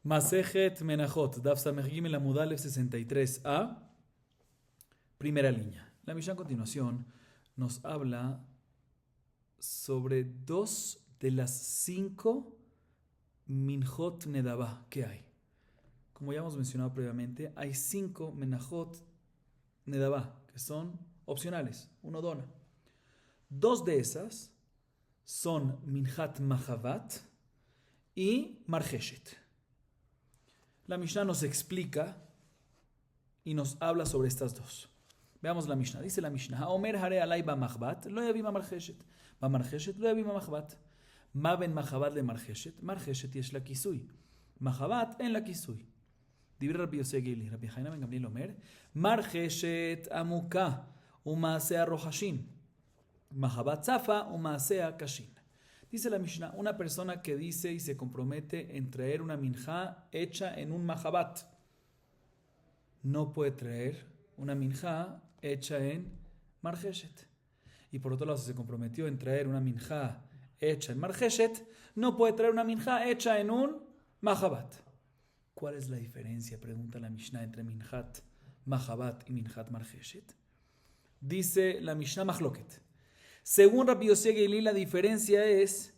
Masejet Menachot, Daf Samech Gimel Amud Aleph 63a, primera línea. La Mishnah a continuación nos habla sobre dos de las 5 Minjot Nedabá que hay. Como ya hemos mencionado previamente, hay 5 Menachot Nedabá que son opcionales, uno dona. 2 de esas son Minjat Mahavat y Marjeshet. La Mishnah nos explica y nos habla sobre estas dos. Veamos la Mishnah. Dice la Mishnah: Haomer hare alay b'machbat, lo yavim marjeshet. B'marjeshet lo yavim machbat. Ma ben machabat le marjeshet. Marjeshet yesh la kisui. Machabat en la kisui. Dibir Rabbi Yosef Gili. Rabbi Haina ben Gamliel Omer: Marjeshet amuka umaasea rohashin. Machabat zafa umaasea kashin. Dice la Mishnah, una persona que dice y se compromete en traer una minjá hecha en un mahabat, no puede traer una minjá hecha en marjeshet. Y por otro lado, si se comprometió en traer una minjá hecha en marjeshet, no puede traer una minjá hecha en un mahabat. ¿Cuál es la diferencia? Pregunta la Mishnah entre minjat mahabat y minjat marjeshet. Dice la Mishnah Machloket. Según Rabbi Yosef Gili, la diferencia es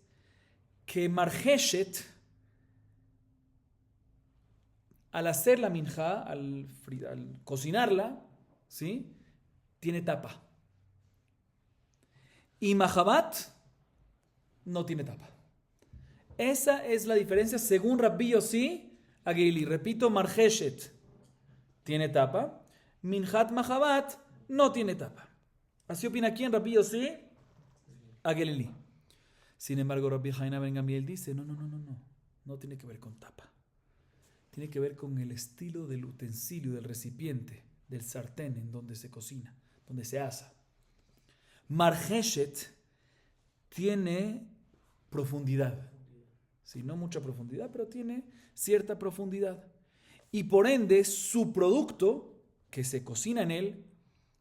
que marjeshet, al hacer la minjá, al cocinarla, ¿sí?, tiene tapa. Y mahabat no tiene tapa. Esa es la diferencia según Rabbi Yosef Gili. Repito, marjeshet tiene tapa, minjat mahabat no tiene tapa. Así opina quién, Rabbi Yosef Gili. Sin embargo, Rabbi Haina ben Gamliel dice, no tiene que ver con tapa. Tiene que ver con el estilo del utensilio, del recipiente, del sartén en donde se cocina, donde se asa. Marjeshet tiene profundidad. Sí, no mucha profundidad, pero tiene cierta profundidad. Y por ende, su producto, que se cocina en él,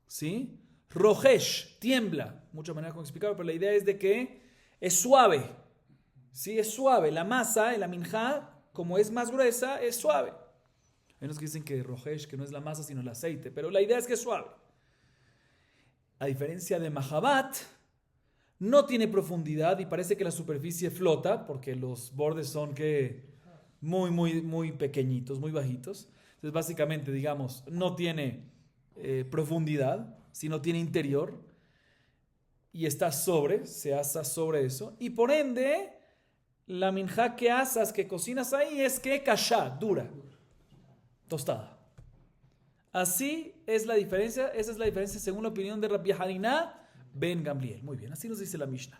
¿sí?, rojesh, tiembla. Muchas maneras como explicarlo, pero la idea es de que es suave. Sí, es suave. La masa, la minjá, como es más gruesa, es suave. Hay unos que dicen que rojesh, que no es la masa, sino el aceite. Pero la idea es que es suave. A diferencia de mahabat, no tiene profundidad y parece que la superficie flota, porque los bordes son que muy pequeñitos, muy bajitos. Entonces, básicamente, digamos, no tiene profundidad, sino tiene interior. Y está se asa sobre eso. Y por ende, la minjá que asas, que cocinas ahí, es que kashá, dura, tostada. Así es la diferencia. Esa es la diferencia según la opinión de Rabbi Haina ben Gamliel. Muy bien, así nos dice la Mishnah.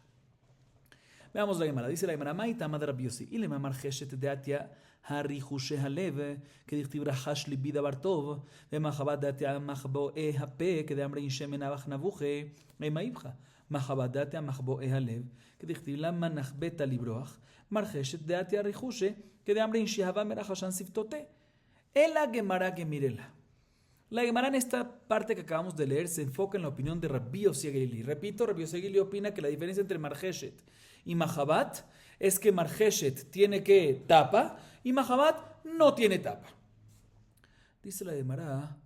Veamos la Gemara. Dice la Gemara: Maita amad Rabbi Yossi, ilema marjeshet deatia harihushe halev, kedichtiv rahash libi davar tov, vemachabat deatia machboe hape, kedamre inshemen avach navuche, emaibcha. מחבת דעתיה מחבואי הלב, כדכתיב למה נחבאת לברוח, מרחשת דעתיה ריחושה, כדאמרין שהבה מרחשן שפתותה. אלא גמרא גמירלה. La Gemara en esta parte que acabamos de leer se enfoca en la opinión de Rabbi Yosef Gili. Repito, Rabbi Yosef Gili opina que la diferencia entre marjeshet y mahabat es que marjeshet tiene que tapa y mahabat no tiene tapa. Dice la Gemara: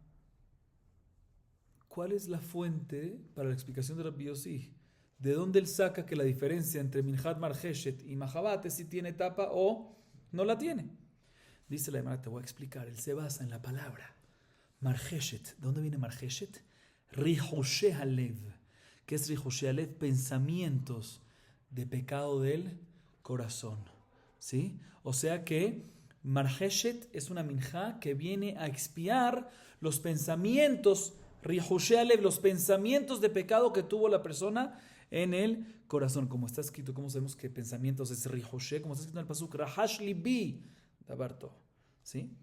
¿cuál es la fuente para la explicación de Rabbi Yossi? ¿De dónde él saca que la diferencia entre minjat marjeshet y mahabat es si tiene tapa o no la tiene? Dice la Gemara, te voy a explicar. Él se basa en la palabra marjeshet. ¿De dónde viene marjeshet? Rihoshe halev. ¿Qué es rihoshe halev? Pensamientos de pecado del corazón. ¿Sí? O sea que marjeshet es una minjá que viene a expiar los pensamientos Rihushe Alev, los pensamientos de pecado que tuvo la persona en el corazón. Como está escrito, ¿cómo sabemos que pensamientos es Rihushe? Como está escrito en el pasuk, Rahash libi dabarto. ¿Sí?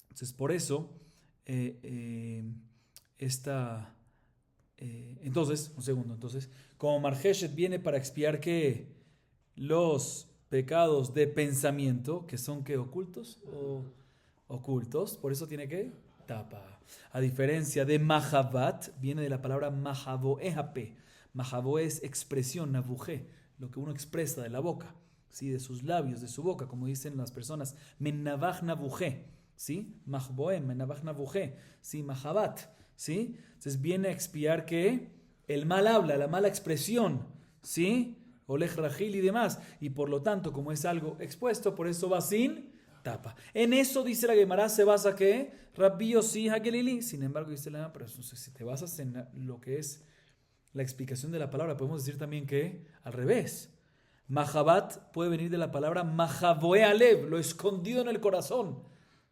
Entonces, por eso, entonces, un segundo, como Marjeshet viene para expiar que los pecados de pensamiento, que son que ocultos o ocultos, por eso tiene que tapa. A diferencia de mahabat, viene de la palabra mahavoehape. Mahavoe es expresión, navuje, lo que uno expresa de la boca. ¿sí? De sus labios, de su boca, como dicen las personas, menavach navuje, ¿sí? Mahboem, menavach navuje, ¿sí? Mahabat, ¿sí? Entonces viene a expiar que el mal habla, la mala expresión, ¿sí? Olej rajil y demás, y por lo tanto, como es algo expuesto, por eso va sin tapa. En eso dice la Gemara, se basa que Rabbi Yossi Hagelili, sin embargo dice la pero si te basas en lo que es la explicación de la palabra, podemos decir también que al revés. Mahabat puede venir de la palabra Mahavoe Alev, lo escondido en el corazón.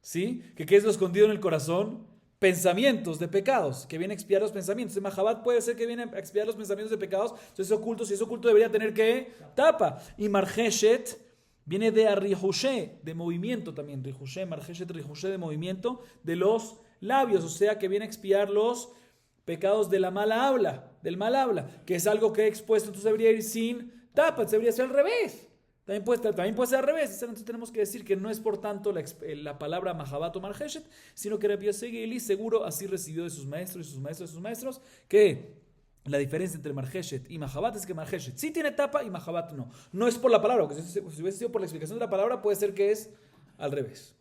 ¿Sí? ¿Qué es lo escondido en el corazón? Pensamientos de pecados, que viene a expiar los pensamientos. Mahabat puede ser que viene a expiar los pensamientos de pecados, entonces es oculto, si es oculto debería tener que tapa. Y Marjeshet viene de Arrihushe, de movimiento también. Rihushe, Marjeshet, Rihushe de movimiento de los labios, o sea que viene a expiar los pecados de la mala habla, del mal habla, que es algo que he expuesto, entonces debería ir sin tapa, debería ser al revés. También puede ser al revés. Entonces tenemos que decir que no es por tanto la palabra Mahabat o Marjeshet, sino que Rabbi Yossi Hagelili seguro así recibió de sus maestros y sus maestros de sus maestros, que la diferencia entre Marjeshet y Mahabat es que Marjeshet sí tiene tapa y Mahabat no. No es por la palabra, porque si hubiese sido por la explicación de la palabra, puede ser que es al revés.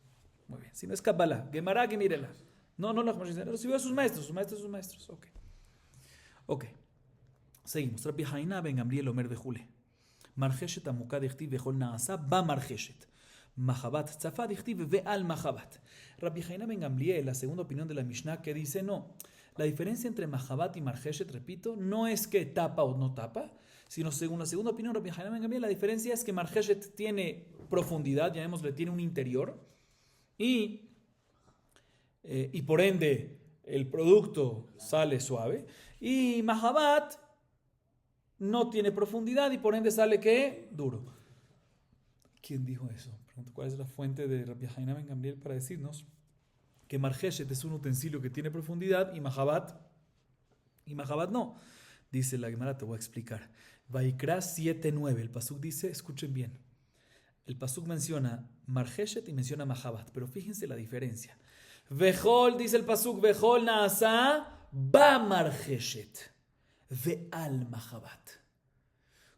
Muy bien. Si no es Kabbalah, Gemara, Gemirela. No, recibió de sus maestros. Ok. Seguimos. Rabbi Haina ben Gamliel Omer Bejule. Marjeshet amukad dichtiv vechol naasa ba marjeshet. Mahabat tzafa dichtiv ve'al mahabat. Rabbi Haina ben Gamliel, la segunda opinión de la Mishnah, que dice no. La diferencia entre Mahabat y Marjeshet, repito, no es que tapa o no tapa, sino según la segunda opinión de Rabbi Haina ben Gamliel, la diferencia es que Marjeshet tiene profundidad, llamémosle, tiene un interior, y por ende el producto sale suave, y Mahabat no tiene profundidad y por ende sale ¿qué? Duro. ¿Quién dijo eso? Pregunto, ¿cuál es la fuente de Rabbi Haina ben Gamliel para decirnos que Marjeshet es un utensilio que tiene profundidad y Mahabat no? Dice la Gemara, te voy a explicar. Vaikra 7:9, el pasuk dice, escuchen bien, el pasuk menciona Marjeshet y menciona Mahabat, pero fíjense la diferencia. Vejol, dice el pasuk, Vejol naasa ba Marjeshet ve'al Mahabat.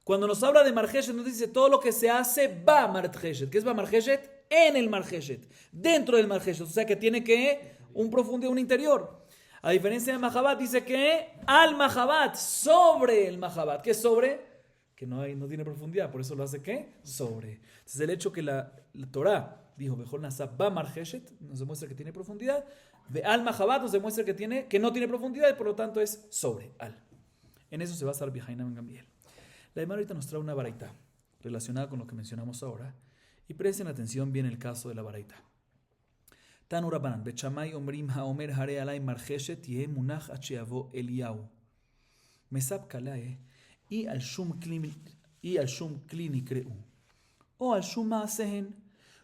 Cuando nos habla de Marjeshet, nos dice todo lo que se hace ba Marjeshet. ¿Qué es ba Marjeshet? En el Marjeshet, dentro del Marjeshet. O sea que tiene que un profundo, un interior. A diferencia de Mahabat, dice que al Mahabat, sobre el Mahabat. ¿Qué es sobre? Que no tiene profundidad, por eso lo hace ¿qué? Sobre. Entonces el hecho que la Torah dijo Bejol Nasa ba Marjeshet nos demuestra que tiene profundidad. Ve'al Mahabat nos demuestra que no tiene profundidad y por lo tanto es sobre al. En eso se basa Rabbi Haina ben Gamliel. La Gemara ahorita nos trae una baraita relacionada con lo que mencionamos ahora. Y presten atención bien el caso de la baraita. Tanu Rabbanan, Bet Shammai omrim haomer hare alay marjeshet yeh munach ad she'yavo Eliyahu. Mesab kalae y al shum kli nikreu. O al shum maasehen.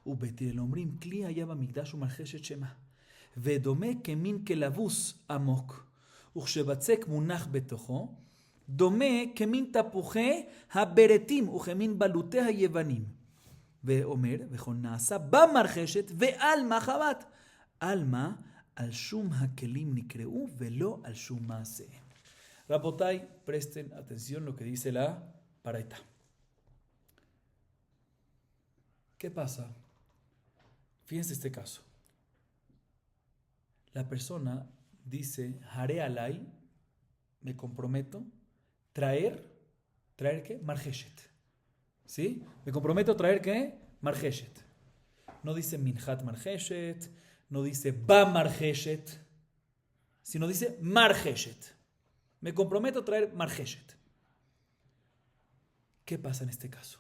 ובתל אומרים כלי היה במקדש ומרחשת שמה ודומה כמין כלבוס עמוק וכשבצק מונח בתוכו דומה כמין תפוחי הברטים וכמין בלוטי היוונים ואומר וכל נעשה במרחשת ועל מחבת על מה? על שום הכלים נקראו ולא על שום מעשיהם. רבותיי, presten atención lo que dice la baraita. ¿Qué pasa? Fíjense este caso. La persona dice, haré alay, me comprometo, traer ¿qué? Marjeshet. ¿Sí? Me comprometo a traer ¿qué? Marjeshet. No dice minhat marjeshet, no dice ba marjeshet, sino dice marjeshet. Me comprometo a traer marjeshet. ¿Qué pasa en este caso?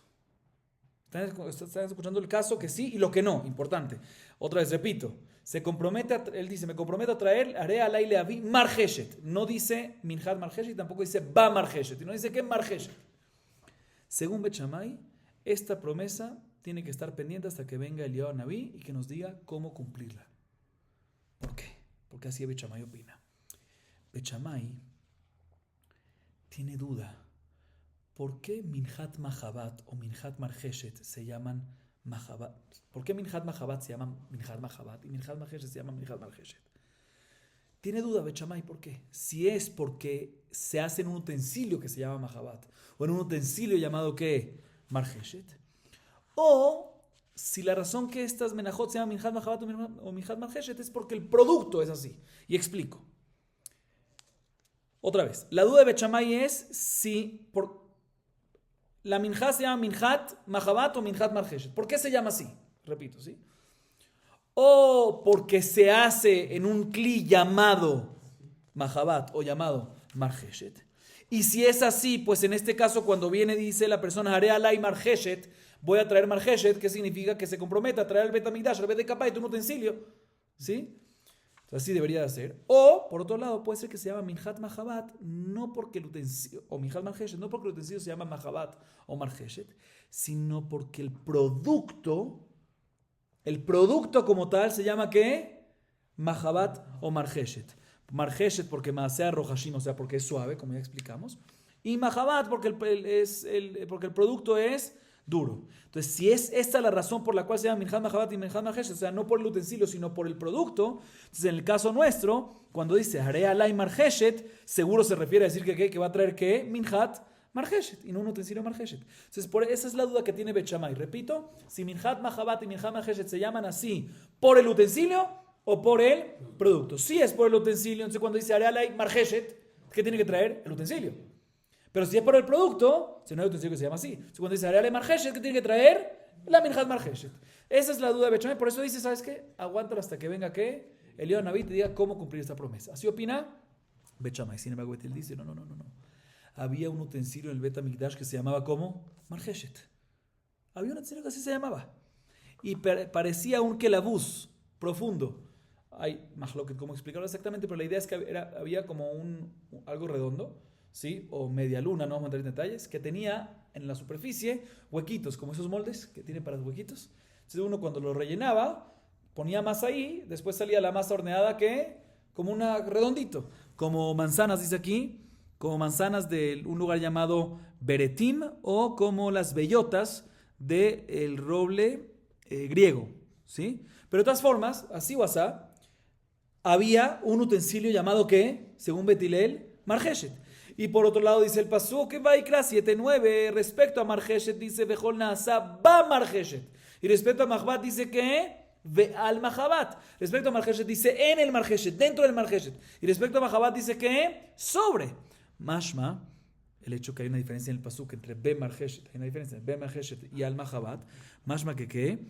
Están escuchando el caso que sí y lo que no, importante. Otra vez repito, él dice, me comprometo a traer, haré alay leavi marjeshet. No dice minhat marjeshet y tampoco dice ba marjeshet. Y no dice qué marjeshet. Según Bet Shammai, esta promesa tiene que estar pendiente hasta que venga Eliyahu Naví y que nos diga cómo cumplirla. ¿Por qué? Porque así Bet Shammai opina. Bet Shammai tiene duda. ¿Por qué Minhat Mahabat o Minhat Marjeshet se llaman Mahabat? ¿Por qué Minhat Mahabat se llama Minhat Mahabat y Minhat Marjeshet se llama Minhat Marjeshet? Tiene duda Bet Shammai, ¿por qué? Si es porque se hace en un utensilio que se llama Mahabat o en un utensilio llamado ¿qué? Marjeshet, O si la razón que estas menajot se llaman minjat mahabat o minjat marjeshet es porque el producto es así. Y explico. Otra vez, la duda de Bet Shammai es si la minjat se llama minjat mahabat o minjat marjeshet. ¿Por qué se llama así? Repito, ¿sí? O porque se hace en un kli llamado mahabat o llamado marjeshet. Y si es así, pues en este caso cuando viene dice la persona haré alay marjeshet, voy a traer marjeshet, ¿qué significa? Que se comprometa a traer al Bet HaMikdash, al Bet de Kapait, un utensilio, ¿sí? Entonces así debería de ser. O, por otro lado, puede ser que se llama minjat mahabat, no porque el utensilio, o minjat marjeshet, no porque el utensilio se llama mahabat o marjeshet, sino porque el producto como tal se llama ¿qué? Mahabat o marjeshet. Marjeshet porque maasea rojashim, o sea, porque es suave, como ya explicamos. Y mahabat porque el producto es duro. Entonces, si es esta la razón por la cual se llama minjat mahabat y minjat marjeshet, o sea, no por el utensilio, sino por el producto, entonces en el caso nuestro, cuando dice haré alay marjeshet, seguro se refiere a decir que va a traer ¿qué? Minjat marjeshet y no un utensilio marjeshet. Entonces, esa es la duda que tiene Bet Shammai. Repito, si minjat mahabat y minjat marjeshet se llaman así por el utensilio o por el producto. Si es por el utensilio, entonces cuando dice haré alay marjeshet, ¿qué tiene que traer? El utensilio. Pero si es por el producto, si no hay utensilio que se llama así. Entonces cuando dice haré alay marjeshet, ¿qué tiene que traer? La minjat marjeshet. Esa es la duda de Bet Shammai. Por eso dice, ¿sabes qué? Aguántalo hasta que venga ¿qué? Eliyahu Naví te diga cómo cumplir esta promesa. Así opina Bet Shammai. Sin embargo, él dice, no. Había un utensilio en el Bet HaMikdash que se llamaba ¿cómo? Marjeshet. Había un utensilio que así se llamaba. Y parecía un kelabuz profundo. Hay mahloket, cómo explicarlo exactamente, pero la idea es que había como algo redondo, ¿sí? O media luna, no vamos a entrar en detalles, que tenía en la superficie huequitos, como esos moldes que tiene para los huequitos. Entonces uno cuando lo rellenaba, ponía masa ahí, después salía la masa horneada que como una redondito, como manzanas, dice aquí, como manzanas de un lugar llamado Beretim o como las bellotas del roble griego, ¿sí? Pero de todas formas, así o asá, había un utensilio llamado ¿qué? Según Bet Hillel, marjeshet. Y por otro lado dice el pasuk que Vaikra 7:9 respecto a marjeshet dice Vejol Naasa ba marjeshet. Y respecto a Mahbat dice que ve al Mahabat. Respecto a marjeshet dice en el marjeshet, dentro del marjeshet. Y respecto a Mahabat dice que sobre. Mashma, el hecho que hay una diferencia en el pasuk entre be marjeshet, hay una diferencia entre be marjeshet y al Mahabat. Mashma que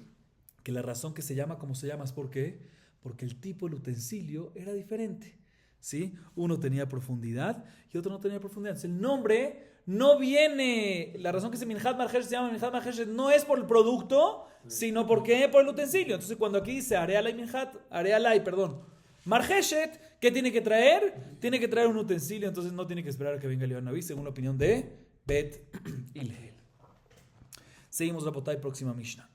la razón que se llama como se llama es porque el tipo del utensilio era diferente, ¿sí? Uno tenía profundidad y otro no tenía profundidad. Entonces, el nombre no viene, la razón que minjat marjeshet se llama minjat marjeshet no es por el producto, sino porque por el utensilio. Entonces, cuando aquí dice haré alay marjeshet, ¿qué tiene que traer? Tiene que traer un utensilio, entonces no tiene que esperar a que venga Eliyahu Naví, según la opinión de Bet Hillel. Seguimos la potay, próxima Mishnah.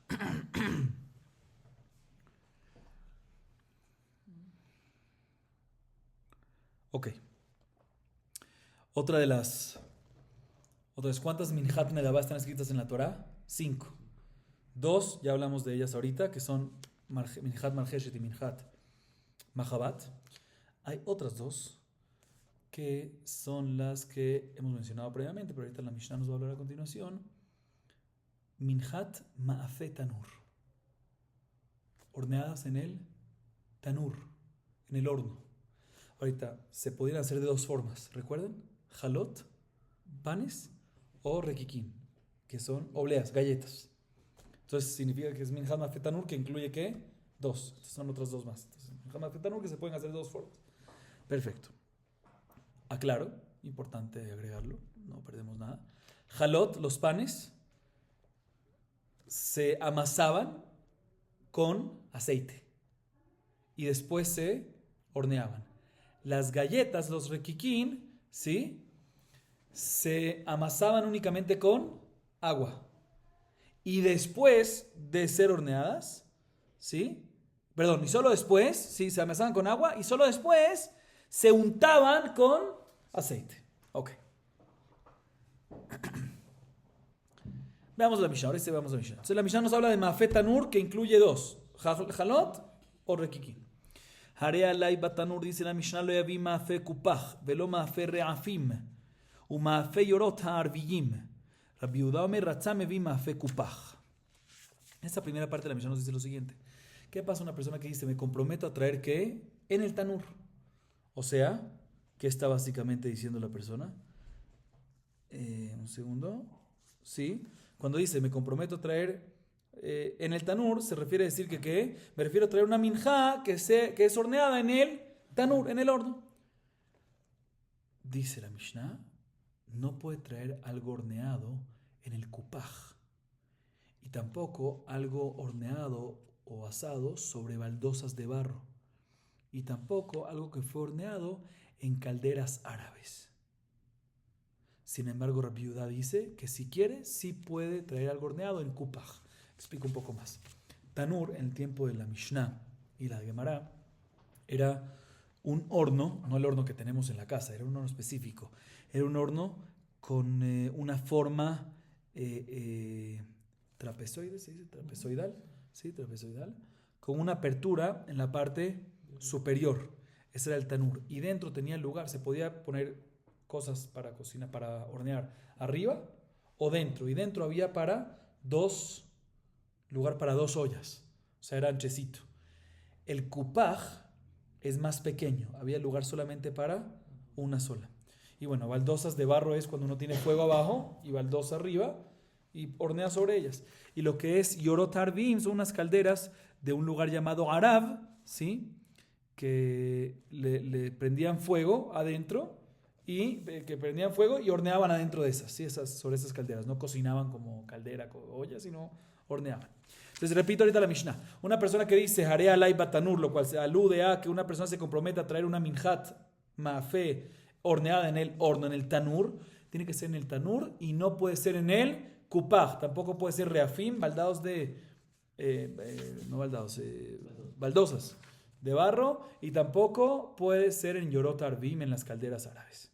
Ok. ¿Cuántas minjat nedabá están escritas en la Torah? 5. 2, ya hablamos de ellas ahorita, que son minjat marjeshet y minjat mahabat. Hay otras 2 que son las que hemos mencionado previamente, pero ahorita la Mishnah nos va a hablar a continuación. Minjat ma'afe tanur. Horneadas en el tanur, en el horno. Ahorita, se podrían hacer de 2 formas, ¿recuerdan? Jalot, panes, o requiquín, que son obleas, galletas. Entonces significa que es minjat ma'afe tanur, que incluye ¿qué? 2. Estas son otras 2 más. Entonces, minjat ma'afe tanur que se pueden hacer de 2 formas. Perfecto. Aclaro, importante agregarlo, no perdemos nada. Jalot, los panes, se amasaban con aceite y después se horneaban. Las galletas, los requiquín, ¿sí? Se amasaban únicamente con agua. Y después de ser horneadas, ¿sí? Perdón, y solo después, ¿sí? Se amasaban con agua y solo después se untaban con aceite. Ok. Veamos la Mishnah. Ahora sí veamos la Mishnah. Entonces la Mishnah nos habla de ma'afe tanur, que incluye 2. Jalot o requiquín. Haré alay batanur, dice la Mishnah, lo yaví ma'afe kupach, velo ma'afe re'afim, u ma'afe yorot ha'arviyim. Rabbi Yehuda omer ratzah meví ma'afe kupach. Esta primera parte de la Mishnah nos dice lo siguiente. ¿Qué pasa a una persona que dice, me comprometo a traer qué? En el tanur. O sea, ¿qué está básicamente diciendo la persona? Un segundo. Sí. Cuando dice, me comprometo a traer en el tanur, se refiere a decir que ¿qué? Me refiero a traer una minjá que es horneada en el tanur, en el horno. Dice la Mishnah, no puede traer algo horneado en el kupaj. Y tampoco algo horneado o asado sobre baldosas de barro. Y tampoco algo que fue horneado en calderas árabes. Sin embargo, Rabbi Yehuda dice que si quiere, sí puede traer algo horneado en kupaj. Explico un poco más. Tanur, en el tiempo de la Mishnah y la Gemara, era un horno, no el horno que tenemos en la casa, era un horno específico. Era un horno con una forma trapezoide, ¿se dice? Trapezoidal, ¿sí? Trapezoidal, con una apertura en la parte superior. Ese era el tanur. Y dentro tenía lugar, se podía poner cosas para cocina, para hornear, arriba o dentro. Y dentro había lugar para dos ollas. O sea, era anchecito. El kupaj es más pequeño. Había lugar solamente para una sola. Y bueno, baldosas de barro es cuando uno tiene fuego abajo y baldosa arriba y hornea sobre ellas. Y lo que es yorot arbim son unas calderas de un lugar llamado Arab, ¿sí? Que le prendían fuego adentro y horneaban adentro de esas, ¿sí? Sobre esas calderas. No cocinaban como caldera, olla, sino horneaban. Entonces repito ahorita la Mishnah. Una persona que dice Haré alay batanur, lo cual se alude a que una persona se compromete a traer una minjat ma'afé horneada en el horno, en el tanur, tiene que ser en el tanur y no puede ser en el kupaj. Tampoco puede ser reafim, baldosas de barro, y tampoco puede ser en yorot arbim, en las calderas árabes.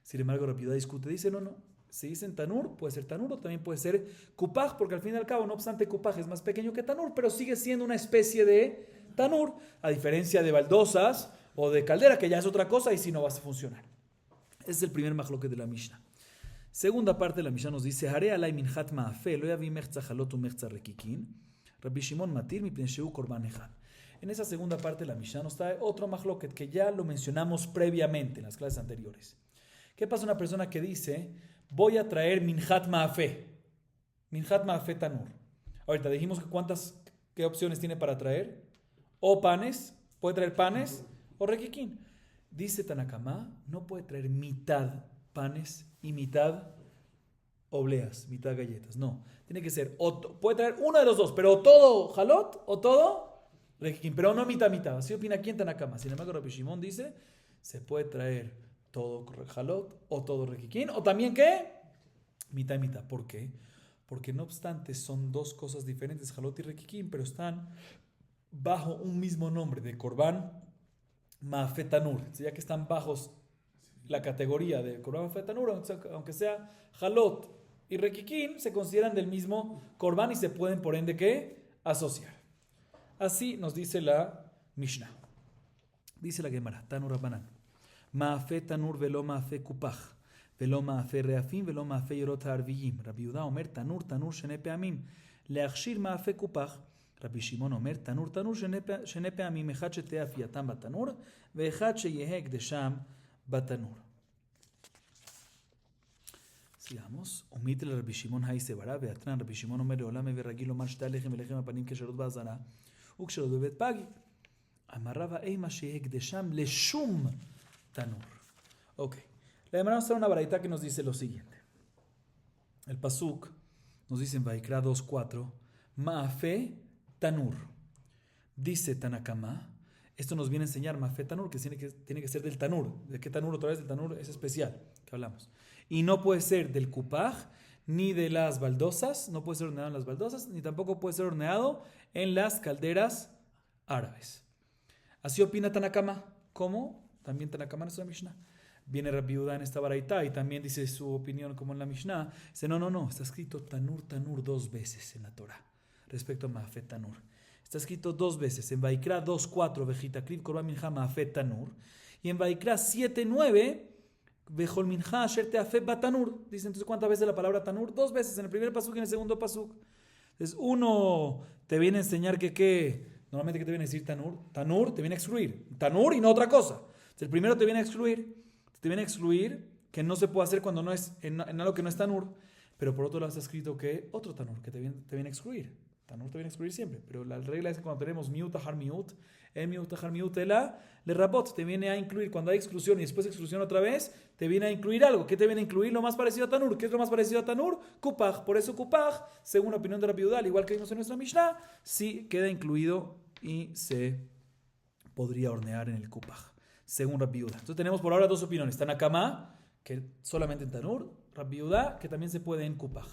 Sin embargo, Rabbi Yehuda discute, dice no. Si dicen tanur, puede ser tanur o también puede ser kupaj, porque al fin y al cabo, no obstante, kupaj es más pequeño que tanur, pero sigue siendo una especie de tanur, a diferencia de baldosas o de caldera, que ya es otra cosa y si no va a funcionar. Ese es el primer mahloket de la Mishnah. Segunda parte de la Mishnah nos dice, Haré alay minjat ma'afé, lo yavi mechza jalot u mechza rekikin, Rabbi Shimon matir mi pnesheu korban echad. En esa segunda parte de la Mishnah nos trae otro mahloket que ya lo mencionamos previamente en las clases anteriores. ¿Qué pasa a una persona que dice, voy a traer minjat ma'afé tanur? Ahorita dijimos qué opciones tiene para traer. O panes, puede traer panes o requiquín. Dice Tanakama, no puede traer mitad panes y mitad obleas, mitad galletas. No, tiene que ser, puede traer uno de los dos, pero todo jalot o todo requiquín, pero no mitad. Así opina aquí en Tanakama. Sin embargo, Rabbi Shimon dice, se puede traer todo jalot o todo requiquín, o también ¿qué? Mitad y mitad. ¿Por qué? Porque no obstante son dos cosas diferentes, jalot y requiquín, pero están bajo un mismo nombre de korban ma'afé tanur. Ya que están bajo la categoría de korban ma'afé tanur, aunque sea jalot y requiquín, se consideran del mismo korban y se pueden por ende ¿qué? Asociar. Así nos dice la Mishnah. Dice la Gemara, Tanur Rabbanan. Ma'afé tanur velo ma'afé kupaj, velo ma'afé reafim, velo ma'afé yorot ha'arviyim. Rabbi Yehuda omer tanur shene pe'amim, leachshir ma'afé kupaj. Rabbi Shimon omer tanur shene pe'amim, echad shetea afiyatam batanur, ve'echad sheyehe kdesham batanur. Sigamos. Omitel Rabbi Shimon haisebara, ve'atran Rabbi Shimon omer leolam veragil omar shte alechem elechem apanim kesherot ba'azara, uksherot bebet pagi. Amarraba eima sheyehe kdesham leshum tanur. Ok. La Gemara nos trae una baraita que nos dice lo siguiente. El pasuk nos dice en Vaikra 2:4, ma'afé tanur. Dice Tanakama, esto nos viene a enseñar ma'afé tanur, que tiene que ser del tanur. ¿De qué tanur? Otra vez del tanur es especial, que hablamos. Y no puede ser del kupaj, ni de las baldosas, no puede ser horneado en las baldosas, ni tampoco puede ser horneado en las calderas árabes. Así opina Tanakama. ¿Cómo? También Tanakama en la Mishnah. Viene Rabbi Yehuda en esta baraita y también dice su opinión como en la Mishnah. Dice, no, está escrito tanur dos veces en la Torah respecto a ma'afé tanur. Está escrito dos veces, en Vaikra 2:4, vejitakriv korban minja ma'afé tanur, y en Vaikra 7:9, vejol minja asher teafé batanur. Dice entonces, ¿cuántas veces la palabra tanur? Dos veces, en el primer pasuk y en el segundo pasuk. Entonces, uno te viene a enseñar normalmente, ¿qué te viene a decir Tanur? Tanur te viene a excluir. Tanur y no otra cosa. Entonces, el primero te viene a excluir que no se puede hacer cuando no es en algo que no es Tanur. Pero por otro lado está escrito que otro Tanur que te viene a excluir. Tanur te viene a excluir siempre. Pero la regla es que cuando tenemos miut, tahar miut, miut, tahar miut, le rabot te viene a incluir. Cuando hay exclusión y después exclusión otra vez, te viene a incluir algo. ¿Qué te viene a incluir? Lo más parecido a Tanur. ¿Qué es lo más parecido a Tanur? Kupaj. Por eso Kupaj, según la opinión de Rabbi Yehuda, igual que vimos en nuestra Mishnah, sí queda incluido y se podría hornear en el Kupaj, según Rabbi Yehuda. Entonces tenemos por ahora dos opiniones. Tanakama, que solamente en Tanur. Rabbi Yehuda, que también se puede en Kupaj.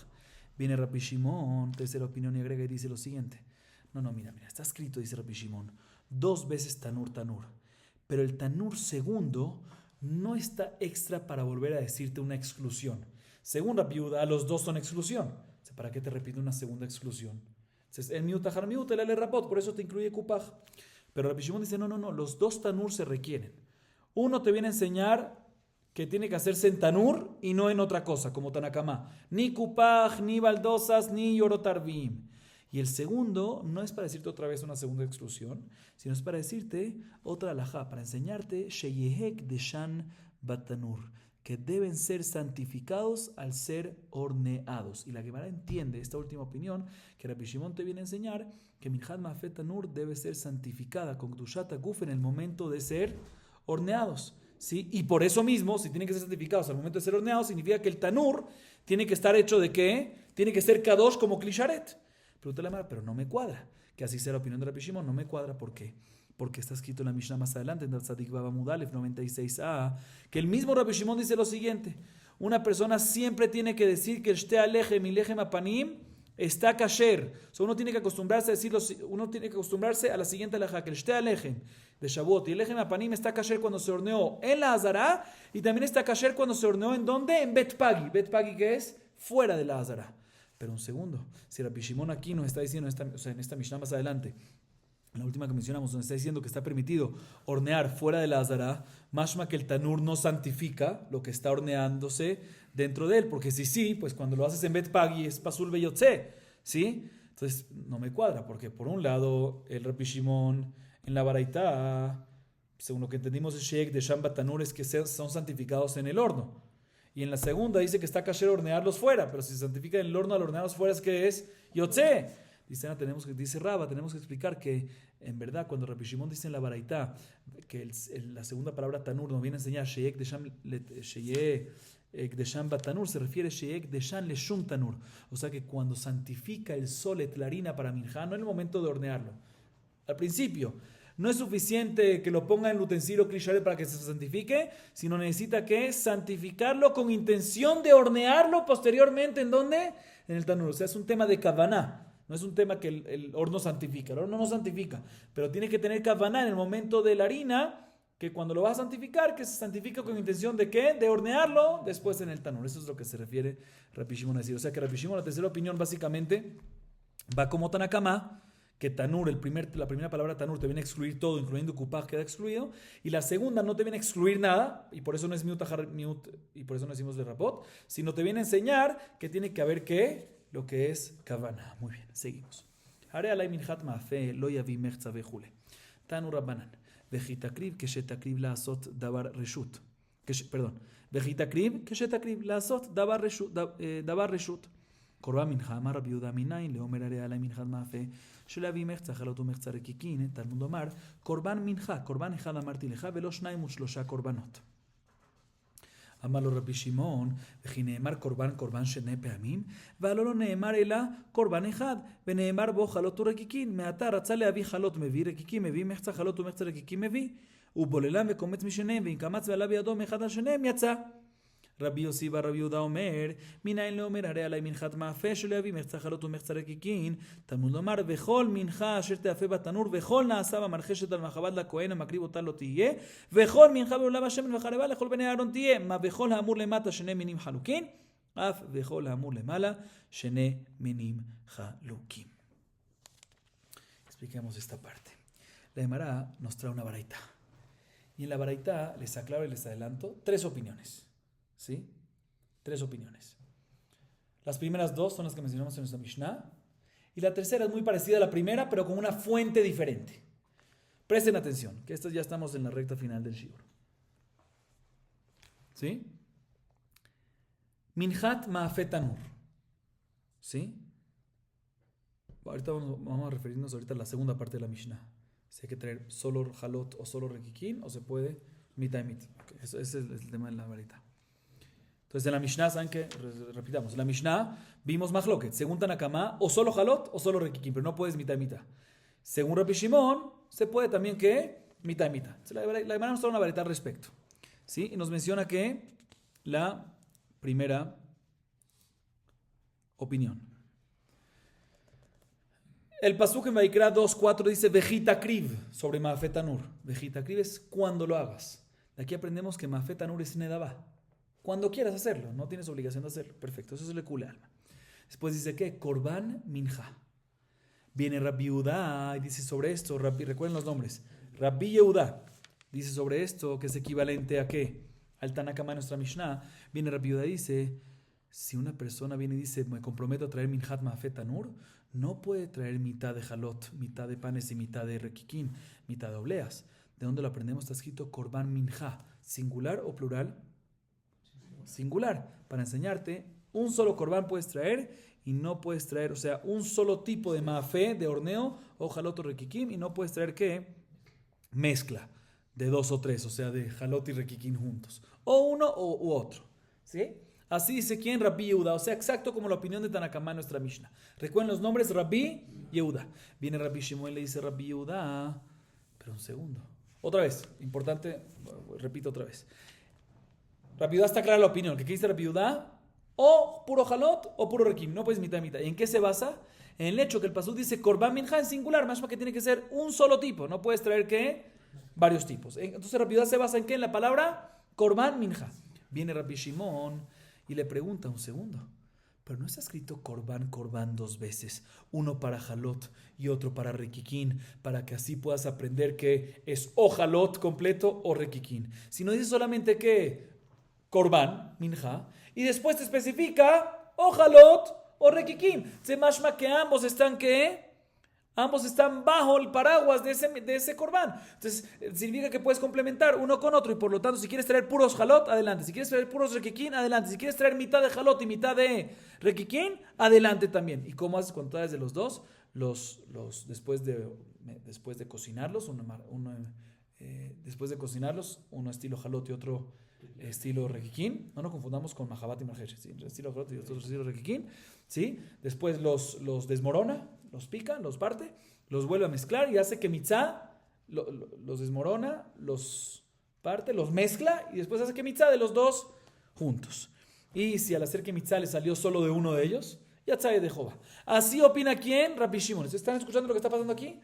Viene Rabbi Shimon, tercera opinión, y agrega y dice lo siguiente. No, mira, está escrito, dice Rabbi Shimon, 2 veces Tanur. Pero el Tanur segundo no está extra para volver a decirte una exclusión. Según Rabbi Yehuda, los dos son exclusión. O sea, ¿para qué te repite una segunda exclusión? Entonces, el miut, tahar miut, el ale rapot, por eso te incluye Kupaj. Pero Rabbi Shimon dice, no, los dos Tanur se requieren. Uno te viene a enseñar que tiene que hacerse en Tanur y no en otra cosa, como Tanakama. Ni Kupaj, ni baldosas, ni yorotarvim. Y el segundo no es para decirte otra vez una segunda exclusión, sino es para decirte otra alajá, para enseñarte Sheyehek deshan batanur, que deben ser santificados al ser horneados. Y la Gemara entiende esta última opinión, que Rabbi Shimon te viene a enseñar que Minjat Ma'afeh Tanur debe ser santificada con Kdushat Aguf en el momento de ser horneados. ¿Sí? Y por eso mismo, si tienen que ser santificados al momento de ser horneados, significa que el Tanur tiene que estar hecho de ¿qué? Tiene que ser Kadosh como Klisharet. Pero no me cuadra. Que así sea la opinión de Rabbi Shimon, no me cuadra. ¿Por qué? Porque está escrito en la Mishnah más adelante, en Tzadik Bava Mudalef 96a, que el mismo Rabbi Shimon dice lo siguiente: una persona siempre tiene que decir que el Shte Alechem y Lechem Apanim está kasher. Uno tiene que acostumbrarse a decirlo, uno tiene que acostumbrarse a la siguiente alajá, que el Shte Alechem de Shavuot y el Lechem Apanim está kasher cuando se horneó en la Hazara, y también está kasher cuando se horneó ¿en dónde? En Bet Pagi. Bet Pagi, que es fuera de la Hazara. Pero un segundo, si Rabbi Shimon aquí nos está diciendo, en esta Mishnah más adelante, en la última que mencionamos, nos está diciendo que está permitido hornear fuera de la Hazara, mashma que el Tanur no santifica lo que está horneándose dentro de él, porque sí, pues cuando lo haces en Bet Pagi es Pasul Beyotze, ¿sí? Entonces no me cuadra, porque por un lado el Rabbi Shimon en la Baraitá, según lo que entendimos, el Sheikh de Shamba Tanur es que son santificados en el horno. Y en la segunda dice que está kasher hornearlos fuera, pero si se santifica en el horno al hornearlos fuera, ¿es que es? Yotze. Dice Raba, tenemos que explicar que en verdad cuando Rabbi Shimon dice en la Baraitá que la segunda palabra Tanur nos viene a enseñar Sheyek Desham Batanur, se refiere Sheyek Deshan Leshum Tanur. O sea que cuando santifica el solet, la harina para minjá, no en el momento de hornearlo. Al principio, no es suficiente que lo ponga en el utensilio klisharet para que se santifique, sino necesita que santificarlo con intención de hornearlo posteriormente. ¿En dónde? En el tanur. O sea, es un tema de kavaná. No es un tema que el horno santifica. El horno no santifica. Pero tiene que tener kavaná en el momento de la harina, que cuando lo va a santificar, que se santifica con intención de ¿qué? De hornearlo después en el tanur. Eso es lo que se refiere Rabbi Shimon a decir. O sea que Rabbi Shimon, la tercera opinión, básicamente va como Tanakama, que Tanur, la primera palabra Tanur te viene a excluir todo, incluyendo Kupaj, queda excluido, y la segunda no te viene a excluir nada, y por eso no es miut, tahar miut, y por eso no decimos de rapot, sino te viene a enseñar que tiene que haber ¿qué? Lo que es kavana. Muy bien, seguimos. Hare alay minjat ma'afeh lo yavi mechza vejule. Tanu rabbanan. Vejitakrib keshetakriv laasot davar reshut. Vejitakrib keshetakriv laasot davar reshut. קורבן מנחה, אמר רבי יהודה מניין, לאומר הרי עלי מנחת מאפה, שלהביא מחצה חלות ומחצה רקיקין, תלמוד אומר, קורבן מנחה, קורבן אחד אמרתי לך, ולא 2 ו3 קורבנות. אמר לו רבי שמעון, וכי נאמר קורבן 2 פעמים, והלא לא נאמר אלא קורבן אחד, ונאמר בו חלות ורקיקין, מעתה רצה להביא חלות מביא, רקיקים מביא, מחצה חלות ומחצה רקיקים מביא, ובוללם וקומץ משניהם, ואם קמץ ועלה בידו מאחד על שניהם יצא. רבי יוסי ורבי יהודה אומר, מניין לאומר הרי עלי מנחת מאפה שלהביא מחצה חלות ומחצה רקיקין, תלמוד לומר וכל מנחה אשר תאפה בתנור וכל נעשה במרחשת על מחבת לכהן המקריב אותה לא תהיה, וכל מנחה בעולם השמן וחרבה לכל בני אהרון תהיה, מה וכל האמור למטה 2 מינים חלוקין, אף וכל האמור למעלה 2 מינים חלוקים. Expliquemos esta parte. La Gemara nos trae una baraita. Y en la baraita les aclaro y les adelanto 3 opiniones. ¿Sí? 3 opiniones. Las primeras 2 son las que mencionamos en nuestra Mishnah. Y la tercera es muy parecida a la primera, pero con una fuente diferente. Presten atención, que ya estamos en la recta final del shiur. ¿Sí? Minhat Ma'afet Tanur. ¿Sí? Ahorita vamos a referirnos a la segunda parte de la Mishnah. Si hay que traer solo halot o solo rekikin, o se puede mitad y mitad. Okay, ese es el tema de la varita. Entonces en la Mishnah, ¿saben qué? Repitamos. En la Mishnah vimos Mahloket. Según Tanakama, o solo halot o solo rekikin, pero no puedes mitad y mitad. Según Rabbi Shimon, se puede también que mitad y mitad. La Gemara nos da una varita al respecto. ¿Sí? Y nos menciona que la primera opinión. El pasuk en Vaikra 2.4 dice Vejita kriv sobre Ma'afet Tanur. Vejita kriv es cuando lo hagas. De aquí aprendemos que Ma'afet Tanur es nedavá. Cuando quieras hacerlo, no tienes obligación de hacerlo. Perfecto, eso es el kule alma. Después dice que Korban Minja. Viene Rabbi Yehuda y dice sobre esto, recuerden los nombres. Rabbi Yehuda dice sobre esto que es equivalente a ¿qué? Al Tanakama de nuestra Mishnah. Viene Rabbi Yehuda y dice, si una persona viene y dice, me comprometo a traer Minjat Ma'afet Tanur, no puede traer mitad de halot, mitad de panes y mitad de rekikin, mitad de obleas. ¿De dónde lo aprendemos? Está escrito Korban Minja. ¿Singular o plural? Singular. Para enseñarte, un solo korban puedes traer y no puedes traer, o sea, un solo tipo de ma'afé, de horneo, o halot o rekikim, y no puedes traer, ¿qué? Mezcla de 2 o 3, o sea, de halot y rekikim juntos. O uno u otro. ¿Sí? Así dice quién, Rabbi Yehuda, o sea, exacto como la opinión de Tanakama en nuestra Mishnah. Recuerden los nombres, Rabbi Yehuda. Viene Rabbi Shimon y le dice Rabbi Yehuda, pero un segundo. Otra vez, importante, repito otra vez. Rabbi Yehuda está clara la opinión. ¿Qué dice Rabbi Yehuda? O puro halot o puro rekim. No puedes mitad y mitad. ¿Y en qué se basa? En el hecho que el pasuk dice Korban Minja en singular, más que tiene que ser un solo tipo. No puedes traer, ¿qué? Varios tipos. Entonces Rabbi Yehuda se basa en ¿qué? En la palabra Korban Minja. Viene Rabbi Shimon y le pregunta un segundo. Pero no está escrito Korban 2 veces. Uno para halot y otro para rekikin. Para que así puedas aprender que es o halot completo o rekikin. Si no dice solamente que Korban, Minja, y después te especifica o halot o rekikim. Se mashma que ambos están ¿qué? Ambos están bajo el paraguas de ese Korban. Entonces significa que puedes complementar uno con otro y por lo tanto si quieres traer puros halot, adelante. Si quieres traer puros rekikim, adelante. Si quieres traer mitad de halot y mitad de rekikim, adelante también. ¿Y cómo haces cuando traes de los dos? Después de cocinarlos, después de cocinarlos, uno estilo halot y otro estilo rekikin. No nos confundamos con mahabat y marjeshet, ¿sí? Estilo halot y otro estilo rekikin, ¿sí? Después los desmorona, los pica, los parte, los vuelve a mezclar y hace que mitzá los desmorona, los parte, los mezcla y después hace que mitzá de los dos juntos. Y si al hacer que mitzá le salió solo de uno de ellos, ya sabe de Jehová. Así opina ¿quién? Rabbi Shimon. ¿Están escuchando lo que está pasando aquí?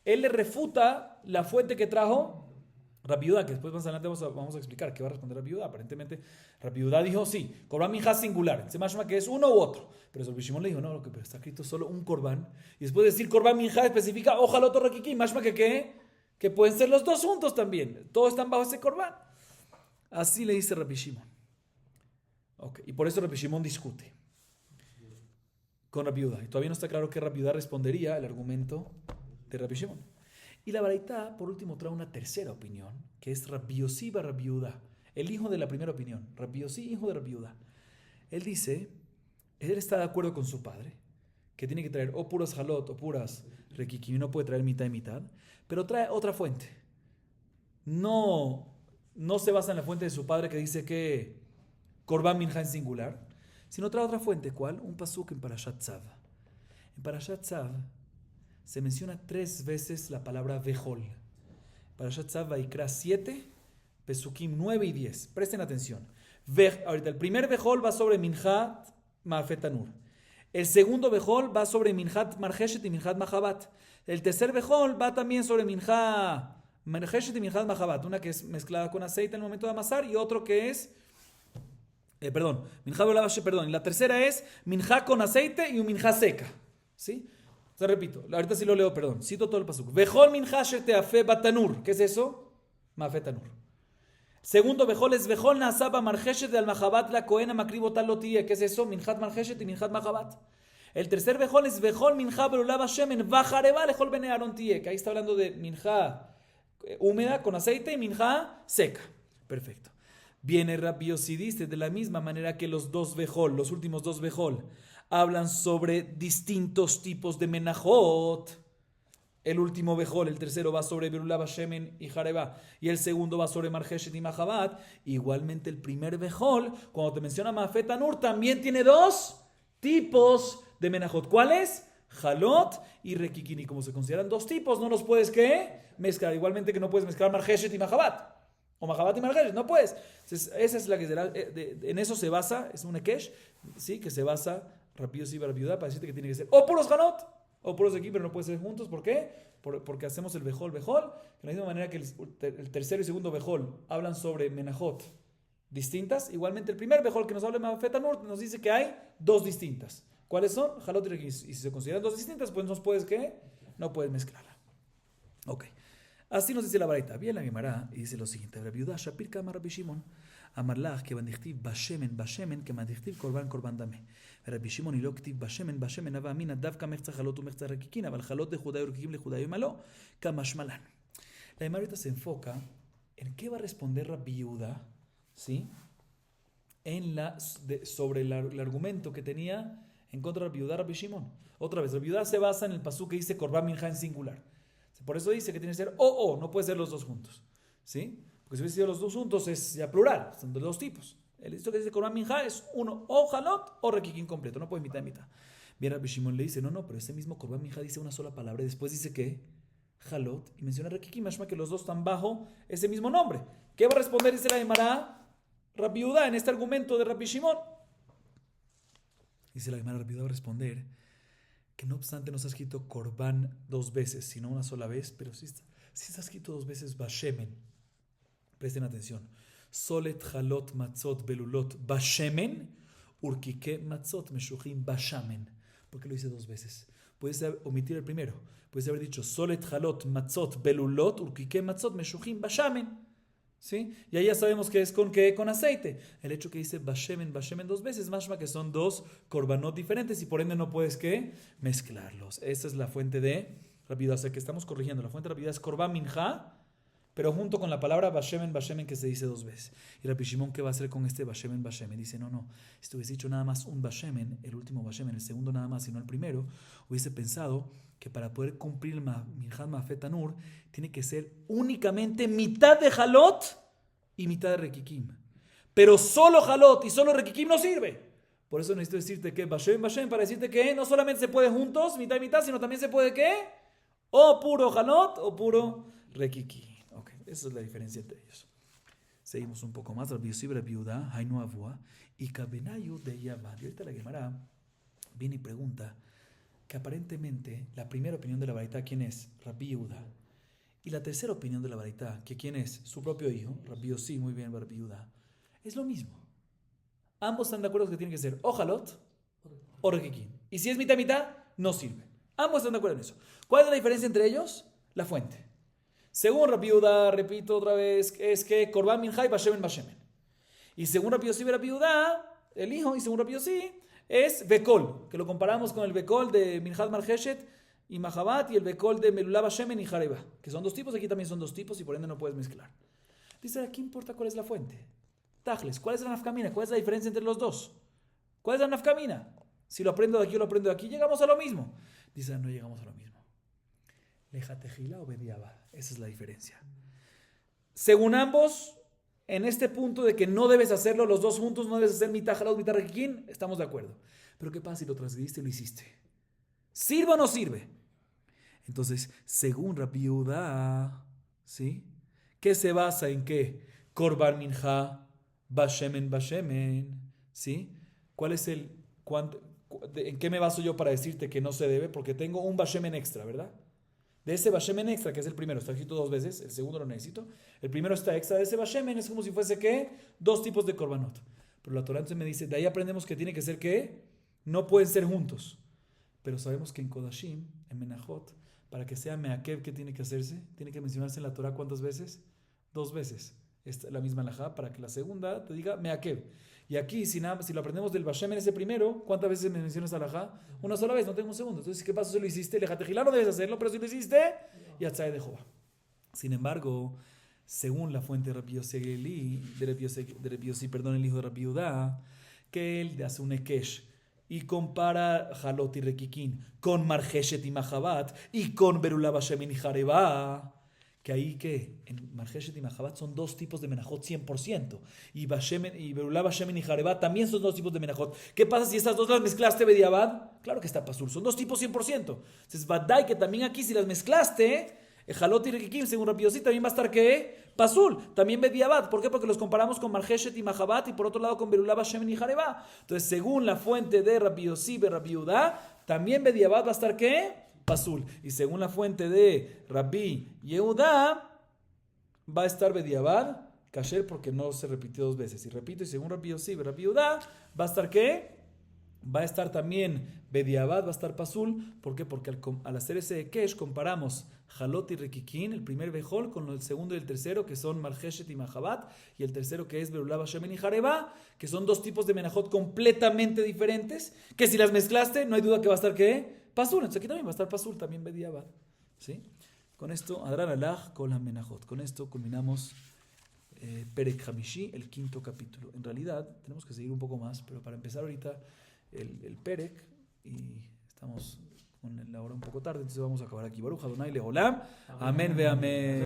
Él le refuta la fuente que trajo Rabbi Yehuda, que después más adelante vamos a explicar qué va a responder Rabbi Yehuda. Aparentemente Rabbi Yehuda dijo sí, Korban Minja singular, se llama que es uno u otro. Pero Rabbi Shimon le dijo no, pero está escrito solo un Korban. Y después de decir Korban Minja especifica ojalá otro requiquí, más que pueden ser los dos juntos también. Todos están bajo ese Korban. Así le dice Rabbi Shimon. Okay. Y por eso Rabbi Shimon discute con Rabbi Yehuda. Y todavía no está claro qué Rabbi Yehuda respondería al argumento de Rabbi Shimon. Y la Baraita, por último, trae una tercera opinión, que es Rabbi Yossi bar Rabbi Yehuda, el hijo de la primera opinión. Rabbi Yossi, hijo de Rabbi Yehuda. Él dice, él está de acuerdo con su padre, que tiene que traer o puras halot o puras rekikim, no puede traer mitad y mitad, pero trae otra fuente. No se basa en la fuente de su padre que dice que Korban Minja en singular, sino trae otra fuente. ¿Cuál? Un pasuk en Parashat Tzav. En Parashat Tzav se menciona 3 veces la palabra Vejol. Parashat Tzav Vaikra 7, Pesukim 9 y 10. Presten atención. Ahorita el primer Vejol va sobre Minjat Ma'afet Tanur. El segundo Vejol va sobre Minjat Marjeshet y Minjat Mahabat. El tercer Vejol va también sobre Minjat Marjeshet y Minjat Mahabat. Una que es mezclada con aceite en el momento de amasar y otro que es Minjat Olabash, perdón. Y la tercera es Minjat con aceite y un Minjat seca. ¿Sí? Te repito, ahorita sí lo leo, perdón. Cito todo el pasuk. Vejol minja sheteafe batanur. ¿Qué es eso? Ma'afet tanur. Segundo vejol es vejol nasaba marjeshet de al mahabat la koena makribo talotie. ¿Qué es eso? Minjat marjeshet y minjat mahabat. El tercer vejol es vejol minja berulaba shemen vajareba lejol bene Aarón tiek. Ahí está hablando de minja húmeda con aceite y minja seca. Perfecto. Viene Rabbi Yossi, dice de la misma manera que los dos vejol, los últimos dos vejol, hablan sobre distintos tipos de menajot. El último vejol, el tercero va sobre berulaba shemen y jareba, y el segundo va sobre marjeshet y mahabat. Igualmente el primer vejol, cuando te menciona Mafet Tanur, también tiene dos tipos de menajot. ¿Cuáles? Jalot y rekikin. Y como se consideran dos tipos, no los puedes ¿qué? Mezclar. Igualmente que no puedes mezclar marjeshet y mahabat. O mahabat y marjeshet, no puedes. Entonces, esa es la que será, en eso se basa, es un ekesh, ¿sí? Que se basa Rabbi Yossi Bar Yehuda para decirte que tiene que ser o puros jalot o puros aquí, pero no puede ser juntos. ¿Por qué? Porque hacemos el vejol. De la misma manera que el tercero y segundo vejol hablan sobre menajot distintas, igualmente el primer vejol que nos habla de Mafet Tanur nos dice que hay dos distintas. ¿Cuáles son? Jalot y rekikin. Y si se consideran dos distintas, pues no puedes ¿qué? No puedes mezclarla. Ok. Así nos dice la Baraita. Bien la Gemara y dice lo siguiente. Rabbi Yehuda Shapir Kama Rabbi Shimon Amarlach que bandichtiv bashemen que bandichtiv korban dame. Rabbi Shimon y lo ktiv bashemen ava amina davka mechza jalot umechza rekikin aval jalot de Judá y rekikim le Judá y malo kamashmalan. La Gemara ahorita se enfoca en qué va a responder Rabbi Yehuda, ¿sí? Sobre el argumento que tenía en contra de Rabbi Yehuda Rabbi Shimon. Otra vez, Rabbi Yehuda se basa en el pasú que dice korban minja en singular. Por eso dice que tiene que ser o, no puede ser los dos juntos, ¿sí? Porque si hubiese sido los dos juntos es ya plural, son de dos tipos. El esto que dice korban minja es uno o jalot o rekikin completo, no puede mitad y mitad. Bien, Rabbi Shimon le dice, no, pero ese mismo korban minja dice una sola palabra y después dice que jalot y menciona rekikin, mashma que los dos están bajo ese mismo nombre. ¿Qué va a responder? Dice la Gemara Rabbi Yehuda en este argumento de Rabbi Shimon. Dice la Gemara Rabbi Yehuda va a responder que no obstante no está escrito korban dos veces, sino una sola vez, pero sí está escrito dos veces bashemen. Presten atención. Solet jalot matzot belulot bashemen, urkike matzot meshuchim bashamen. ¿Por qué lo dice dos veces? Puedes omitir el primero. Puedes haber dicho solet jalot matzot belulot, urkike matzot meshuchim bashamen. ¿Sí? Y ahí ya sabemos que es con qué, con aceite. El hecho que dice bashemen dos veces, más que son dos korbanot diferentes y por ende no puedes ¿qué? Mezclarlos. Esa es la fuente de Rabbi Yehuda. O sea que estamos corrigiendo. La fuente de Rabbi Yehuda es korban minja, pero junto con la palabra bashemen que se dice dos veces. Y Rabbi Shimon, ¿qué va a hacer con este bashemen? Dice, no. Si hubiese dicho nada más un bashemen, el último bashemen, el segundo nada más, sino el primero, hubiese pensado que para poder cumplir el minjat Mafet Tanur tiene que ser únicamente mitad de jalot y mitad de rekikim. Pero solo jalot y solo rekikim no sirve. Por eso necesito decirte que bashem, para decirte que no solamente se puede juntos, mitad y mitad, sino también se puede ¿qué? O puro jalot o puro rekikim. Okay, esa es la diferencia entre ellos. Seguimos un poco más. Rabbi Yossi Rabbi Yehuda, Hainu Avua, y Kabenayu de Yavad. Y ahorita la Gemara viene y pregunta que aparentemente la primera opinión de la Baraita, ¿quién es? Rabbi Yehuda. Y la tercera opinión de la Baraita, que ¿quién es? Su propio hijo, Rabbi Yossi, muy bien, Rabbi Yehuda. Es lo mismo. Ambos están de acuerdo que tiene que ser o jalot o rekikin. Y si es mitad mitad, no sirve. Ambos están de acuerdo en eso. ¿Cuál es la diferencia entre ellos? La fuente. Según Rabbi Yehuda, repito otra vez, es que korban minja y bashemen. Y según Rabbi Yossi el hijo, y según Rabbi Yossi, es Bekol, que lo comparamos con el Bekol de Minjat Marjeshet y Mahabat y el Bekol de Melulaba Shemen y Jareba, que son dos tipos, aquí también son dos tipos y por ende no puedes mezclar. Dice, ¿a qué importa cuál es la fuente? Tajles, ¿cuál es la nafkamina? ¿Cuál es la diferencia entre los dos? ¿Cuál es la nafkamina? Si lo aprendo de aquí o lo aprendo de aquí, llegamos a lo mismo. Dice, no llegamos a lo mismo. Lejatejila o bediaba, esa es la diferencia. Según ambos, en este punto de que no debes hacerlo los dos juntos, no debes hacer mitad jalot, mitad rekikin, estamos de acuerdo. Pero ¿qué pasa si lo transgrediste y lo hiciste? ¿Sirve o no sirve? Entonces, según Rabbi Yehuda, ¿sí? ¿Qué se basa en qué? Korban minja, bashemen, ¿sí? ¿Cuál es en qué me baso yo para decirte que no se debe? Porque tengo un bashemen extra, ¿verdad? De ese bashemen extra, que es el primero, está escrito dos veces, el segundo lo necesito. El primero está extra de ese bashemen, es como si fuese ¿qué? Dos tipos de korbanot. Pero la Torah entonces me dice, de ahí aprendemos que tiene que ser ¿qué? No pueden ser juntos. Pero sabemos que en Kodashim, en Menajot, para que sea Meakev, ¿qué tiene que hacerse? Tiene que mencionarse en la Torah ¿cuántas veces? Dos veces. es la misma alajá, para que la segunda te diga meakev. Y aquí, si lo aprendemos del Bashem en ese primero, ¿cuántas veces me mencionas alajá? Una sola vez, no tengo un segundo. Entonces, ¿qué pasa si lo hiciste? Lejatejilá no debes hacerlo, pero si lo hiciste, yatzai de Jehová. Sin embargo, según la fuente de Rabbi Yossi, el hijo de Rabbi Yudá, que él hace un ekesh y compara Jalot y Rekikin con Marjeshet y Mahabat y con Berulá Bashem y Jareba, que ahí que en Marjeshet y Mahabat son dos tipos de menajot 100%, y Berulá Bashem y Jareba también son dos tipos de menajot. ¿Qué pasa si estas dos las mezclaste bediabad? Claro que está pasul, son dos tipos 100%. Entonces, Badai, que también aquí si las mezclaste, Jalot y Rekikim, según Rabbi Yossi, también va a estar ¿qué? Pasul, también bediabad. ¿Por qué? Porque los comparamos con Marjeshet y Mahabat y por otro lado con Berulá Bashem y Jareba. Entonces, según la fuente de Rabbi Yossi, Rabbi Yudá, también bediabad va a estar ¿qué? Pasul. Y según la fuente de Rabbi Yehudá, va a estar bediabad kasher porque no se repitió dos veces. Y repito, y según Rabbi Yossi, Rabbi Yehudá, va a estar ¿qué? Va a estar también bediabad, va a estar pasul. ¿Por qué? Porque al hacer ese ekesh comparamos Jalot y Rekikin, el primer bejol, con el segundo y el tercero, que son Marjeshet y Mahabat, y el tercero que es Berulá Bashem y Jareba, que son dos tipos de menajot completamente diferentes, que si las mezclaste, no hay duda que va a estar ¿qué? Pasul. Entonces aquí también va a estar pasul, también bediabad. ¿Sí? Con esto, Adran Alaj con la menajot. Con esto culminamos Perek Hamishi, el quinto capítulo. En realidad, tenemos que seguir un poco más, pero para empezar ahorita el Perek, y estamos con la hora un poco tarde, entonces vamos a acabar aquí. Baruch Adonai Leolam. Amén ve amén.